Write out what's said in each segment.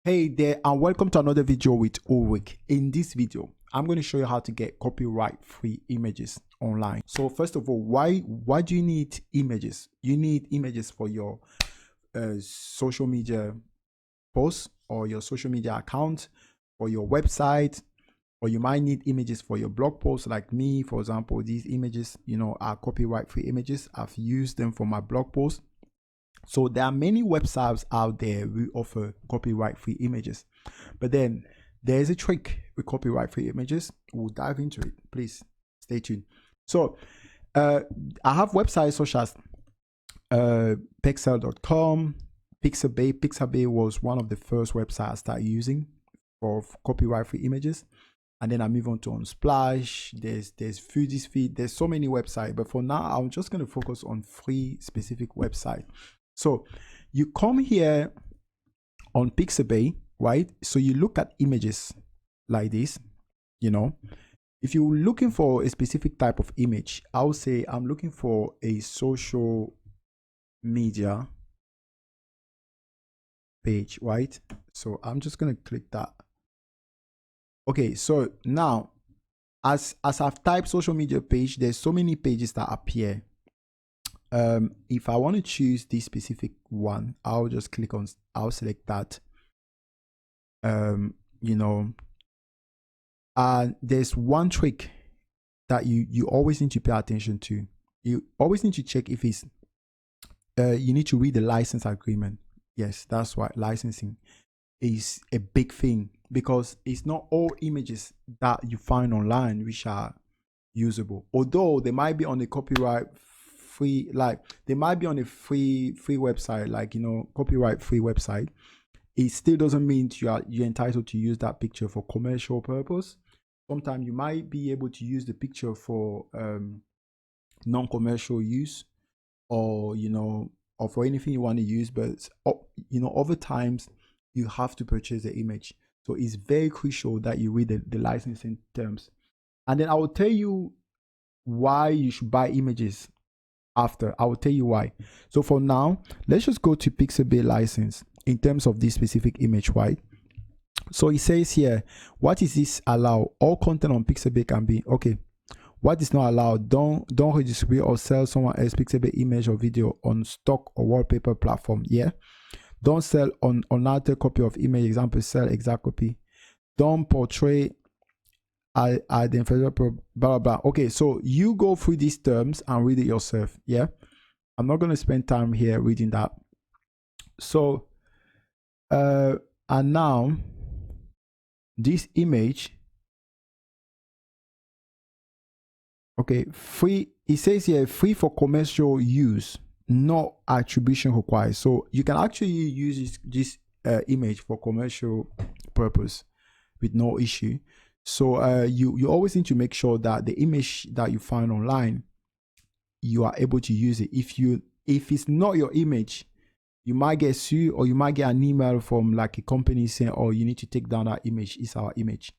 Hey there, and welcome to another video with Ulrich. In this video, I'm going to show you how to get copyright-free images online. So first of all, why do you need images? You need images for your social media posts or your social media account or your website, or you might need images for your blog posts. Like me, for example, these images, are copyright-free images. I've used them for my blog posts. So there are many websites out there who offer copyright-free images, but then there's a trick with copyright-free images. We'll dive into it. Please stay tuned. So I have websites such as Pixel.com, Pixabay. Pixabay was one of the first websites I started using for copyright-free images, and then I move on to Unsplash. There's Fujifilm. There's so many websites, but for now I'm just going to focus on 3 specific websites. So you come here on Pixabay, right? So you look at images like this, If you're looking for a specific type of image, I would say I'm looking for a social media page, right? So I'm just going to click that. Okay, so now as I've typed social media page, there's so many pages that appear. If I want to choose this specific one, I'll just I'll select that. And there's one trick that you always need to pay attention to. You always need to check if it's you need to read the license agreement. Yes, that's why licensing is a big thing, because it's not all images that you find online which are usable, although they might be on the copyright free, like they might be on a free website, like copyright free website. It still doesn't mean you're entitled to use that picture for commercial purpose. Sometimes you might be able to use the picture for non-commercial use, or or for anything you want to use, but over times you have to purchase the image. So it's very crucial that you read the licensing terms, and then I will tell you why you should buy images after. I will tell you why. So for now, let's just go to Pixabay license in terms of this specific image, right? So it says here, what is this allow? All content on Pixabay can be, okay. What is not allowed? Don't redistribute or sell someone else's Pixabay image or video on stock or wallpaper platform. Yeah. Don't sell on another copy of image. Example, sell exact copy. Don't portray identify blah blah blah. Okay, so you go through these terms and read it yourself. Yeah, I'm not going to spend time here reading that. So and now this image, okay, free, it says here free for commercial use, no attribution required. So you can actually use this image for commercial purpose with no issue. So you always need to make sure that the image that you find online, you are able to use it. If it's not your image, you might get sued, or you might get an email from like a company saying, oh, you need to take down that image. It's our image.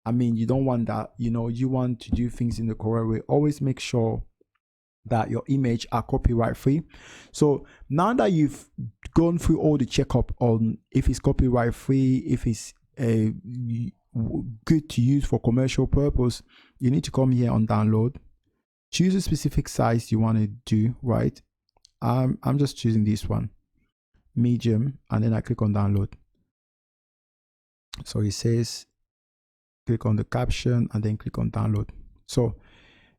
I mean, you don't want that. You want to do things in the correct way. Always make sure that your image are copyright free. So now that you've gone through all the checkup on if it's copyright free, if it's good to use for commercial purpose, you need to come here on download, choose a specific size you want to do, right? I'm just choosing this one, medium, and then I click on download. So it says click on the caption and then click on download. So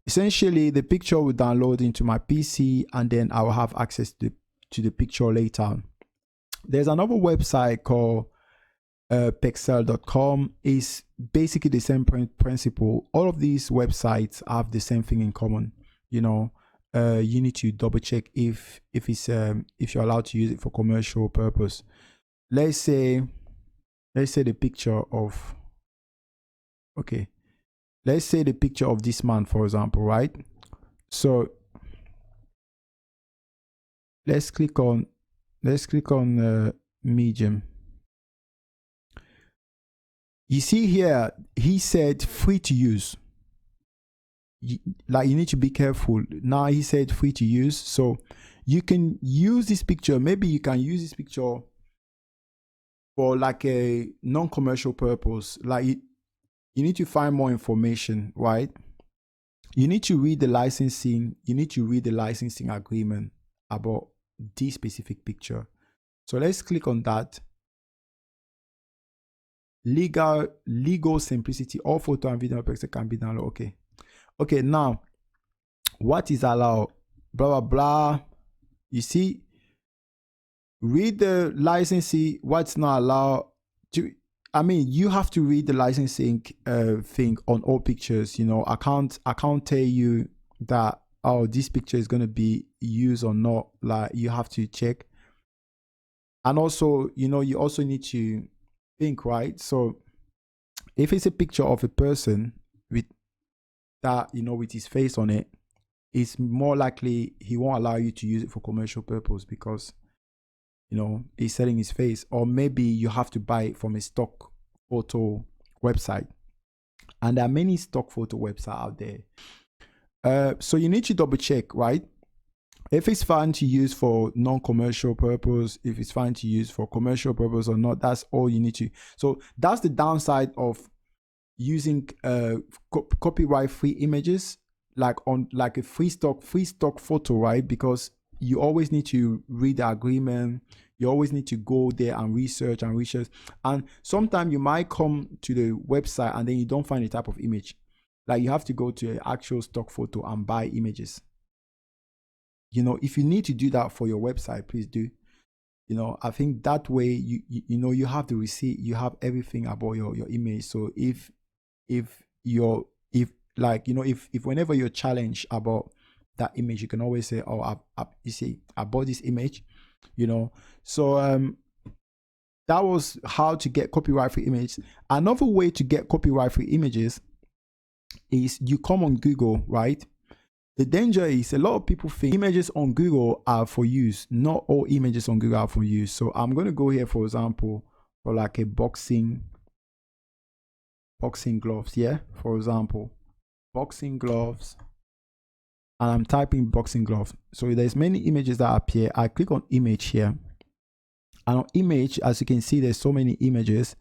essentially the picture will download into my PC, and then I will have access to the picture later. There's another website called Pixel.com. Is basically the same principle. All of these websites have the same thing in common. You need to double check if it's if you're allowed to use it for commercial purpose. Let's say the picture of, okay, let's say the picture of this man, for example, right? So let's click on medium. You see here, he said free to use. Like, you need to be careful. Now he said free to use, so you can use this picture. Maybe you can use this picture for like a non-commercial purpose, like you need to find more information, right? You need to read the licensing. You need to read the licensing agreement about this specific picture. So let's click on that. Legal simplicity. All photo and video picture can be downloaded. Okay. Now, what is allowed? Blah blah blah. You see, read the licensing. What's not allowed to. I mean, you have to read the licensing thing on all pictures. You know, I can't tell you that, oh, this picture is going to be used or not. Like, you have to check. And also, you know, you also need to think, right? So if it's a picture of a person with that, you know, with his face on it, it's more likely he won't allow you to use it for commercial purpose, because, you know, he's selling his face. Or maybe you have to buy it from a stock photo website, and there are many stock photo websites out there. So you need to double check, right? If it's fine to use for non-commercial purpose, if it's fine to use for commercial purpose or not, that's all you need to. So that's the downside of using copyright-free images, like a free stock photo, right? Because you always need to read the agreement. You always need to go there and research. And sometimes you might come to the website and then you don't find the type of image. Like, you have to go to an actual stock photo and buy images. You know, if you need to do that for your website, please do. You know, I think that way you know, you have the receipt, you have everything about your image. So if like, you know, if whenever you're challenged about that image, you can always say, oh, you see, I bought this image, you know. So that was how to get copyright-free images. Another way to get copyright-free images is you come on Google, right? The danger is a lot of people think images on Google are for use. Not all images on Google are for use. So I'm going to go here, for example, for like a boxing gloves. Yeah, for example, boxing gloves. And I'm typing boxing gloves. So there's many images that appear. I click on image here. And on image, as you can see, there's so many images.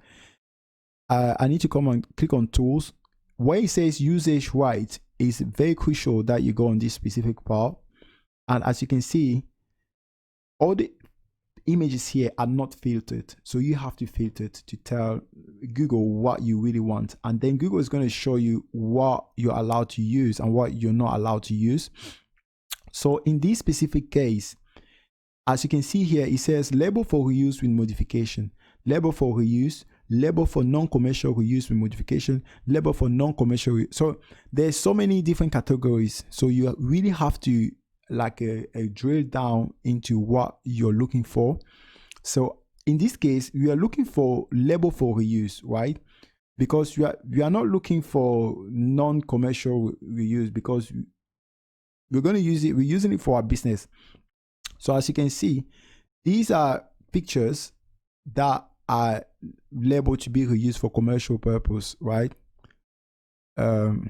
I need to come and click on tools. Where it says usage rights, is very crucial that you go on this specific part. And as you can see, all the images here are not filtered. So you have to filter it to tell Google what you really want. And then Google is going to show you what you're allowed to use and what you're not allowed to use. So in this specific case, as you can see here, it says label for reuse with modification, label for reuse, label for non-commercial reuse with modification, label for non-commercial. So there's so many different categories. So you really have to like a drill down into what you're looking for. So in this case, we are looking for label for reuse, right? Because we are not looking for non-commercial reuse, because we're going to use it. We're using it for our business. So as you can see, these are pictures that are labeled to be reused for commercial purpose, right? And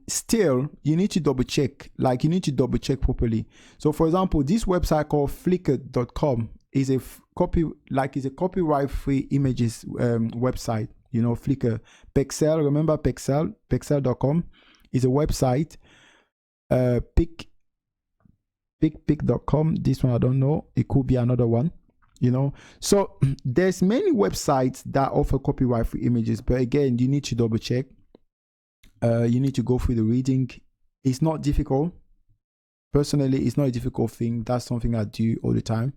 still, you need to double check. Like, you need to double check properly. So for example, this website called Flickr.com is a copyright-free images website. You know, Flickr. Pexel, remember Pexel? Pexel.com is a website. Pick.com. This one I don't know. It could be another one. You know, so there's many websites that offer copyright-free images, but again, you need to double check. You need to go through the reading. It's not difficult. Personally, it's not a difficult thing. That's something I do all the time.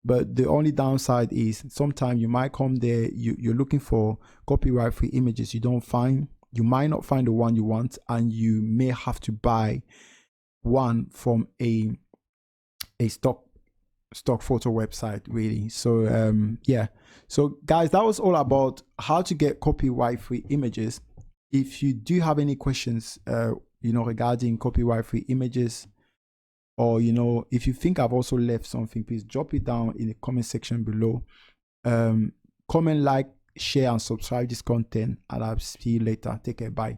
But the only downside is sometimes you might come there, you're looking for copyright-free images. You might not find the one you want, and you may have to buy one from a stock photo website, really. So yeah, so guys, that was all about how to get copyright-free images. If you do have any questions you know, regarding copyright-free images, or you know, if you think I've also left something, please drop it down in the comment section below. Comment, like, share and subscribe this content, and I'll see you later. Take care. Bye.